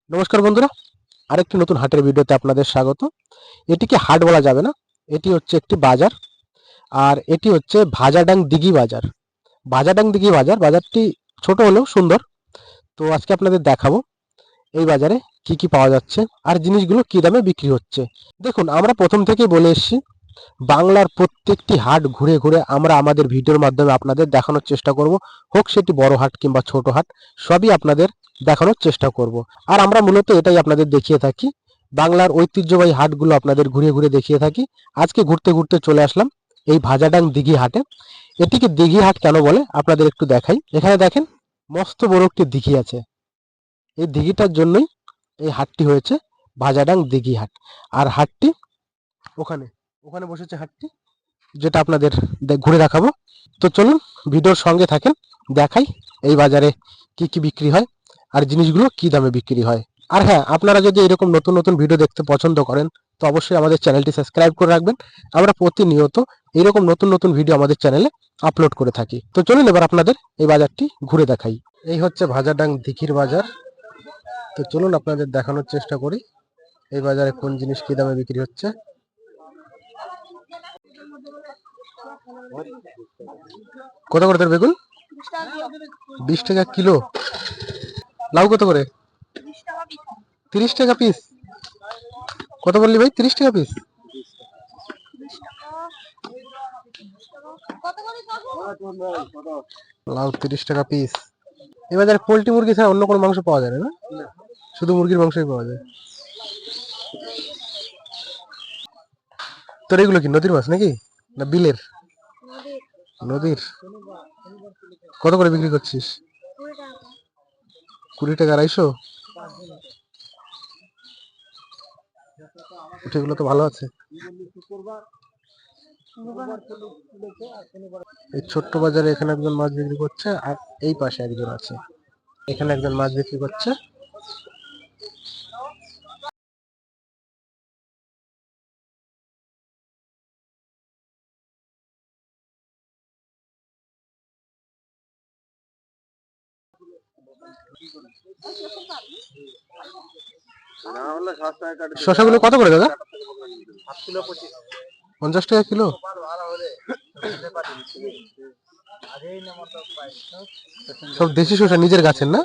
নমস্কার বন্ধুরা, আরেকটি নতুন হাটের ভিডিওতে আপনাদের স্বাগত। এটিকে হাট বলা যাবে না, এটি হচ্ছে একটি বাজার। আর এটি হচ্ছে ভাজাডাং দিঘি বাজার। ভাজাডাং দিঘি বাজার, বাজারটি ছোট হলেও সুন্দর। তো আজকে আপনাদের দেখাবো এই বাজারে কি কি পাওয়া যাচ্ছে আর জিনিসগুলো কি দামে বিক্রি হচ্ছে। দেখুন, আমরা প্রথম থেকেই বলে এসেছি, বাংলার প্রত্যেকটি হাট ঘুরে ঘুরে আমরা আমাদের ভিডিওর মাধ্যমে আপনাদের দেখানোর চেষ্টা করব। হোক সেটি বড় হাট কিংবা ছোট হাট, সবই আপনাদের দেখানোর চেষ্টা করব। আর আমরা মূলত এটাই আপনাদের দেখিয়ে থাকি, বাংলার ঐতিহ্যবাহী হাটগুলো আপনাদের ঘুরে ঘুরে দেখিয়ে থাকি। আজকে ঘুরতে ঘুরতে চলে আসলাম এই ভাজাডাং দিঘি হাটে। এটিকে দিঘি হাট কেন বলে আপনাদের একটু দেখাই। এখানে দেখেন, মস্ত বড় একটি দিঘি আছে। এই দিঘিটার জন্যই এই হাটটি হয়েছে ভাজাডাং দিঘি হাট। আর হাটটি ওখানে ওখানে বসেছে হাটটি, যেটা আপনাদের ঘুরে দেখাবো। তো চলুন ভিডিওর সঙ্গে থাকেন, দেখাই এই বাজারে কি কি বিক্রি হয় আর জিনিসগুলো কি দামে বিক্রি হয়। আর হ্যাঁ, আপনারা যদি এরকম নতুন নতুন ভিডিও দেখতে পছন্দ করেন তো অবশ্যই আমাদের চ্যানেলটি সাবস্ক্রাইব করে রাখবেন। আমরা প্রতিনিয়ত এরকম নতুন নতুন ভিডিও আমাদের চ্যানেলে আপলোড করে থাকি। তো চলুন এবার আপনাদের এই বাজারটি ঘুরে দেখাই। এই হচ্ছে ভাজাডাং দিঘির বাজার। তো চলুন আপনাদের দেখানোর চেষ্টা করি এই বাজারে কোন জিনিস কি দামে বিক্রি হচ্ছে। কত করে তোর বেগুন? 20 টাকা কিলো। লাউ কত করে? 30 টাকা পিস। কত বললি ভাই? 30 টাকা পিস। লাউ 30 টাকা পিস। এই বাজারে পোল্ট্রি মুরগি ছাড়া অন্য কোনো মাংস পাওয়া যায় না? শুধু মুরগির মাংসই পাওয়া যায়। তোর এগুলো কি নদীর মাছ নাকি না বিলের? নদীর। কত করে বিক্রি করছিস? 20 টাকা, 250। এগুলো তো ভালো আছে। এই ছোট্ট বাজারে এখানে একজন মাছ বিক্রি করছে, আর এই পাশে একজন আছে, এখানে একজন মাছ বিক্রি করছে। শসাগুলো কত করে দাদা? 50 টাকা কিলো। সব দেশি শসা, নিজের গাছের না?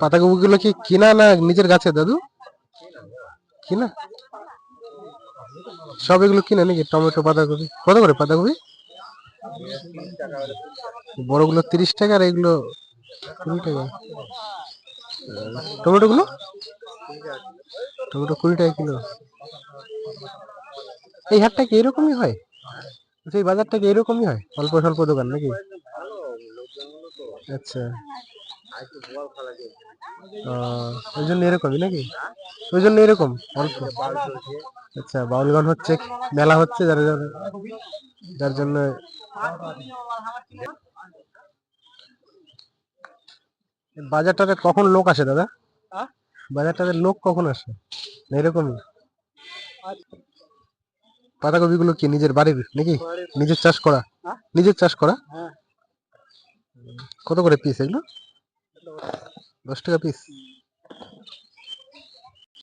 পাতাকপি গুলো কি কিনা না নিজের গাছের দাদু? কিনা সব, এগুলো কিনা নাকি? টমেটো, পাতাকপি কত করে? পাতাকপি বড়গুলো 30 টাকা আর এগুলো 20 টাকা। টমেটো গুলো, টমেটো 20 টাকা কিলো। এই হাটটা কি এরকমই হয়? সেই বাজারটা কি এরকমই হয়, অল্প স্বল্প দোকান নাকি? আচ্ছা, ওই জন্য এরকমই নাকি? ওই জন্য এরকম অল্প। আচ্ছা, বাউল গান হচ্ছে, মেলা হচ্ছে, যার যার জন্য। বাজারটাতে কখন লোক আসে দাদা? বাজারটাতে লোক কখন আসে? এরকমই। পাতাকপি গুলো কি নিজের বাড়ির নাকি? নিজের চাষ করা? নিজের চাষ করা। কত করে পিস এগুলো? 10 টাকা পিস।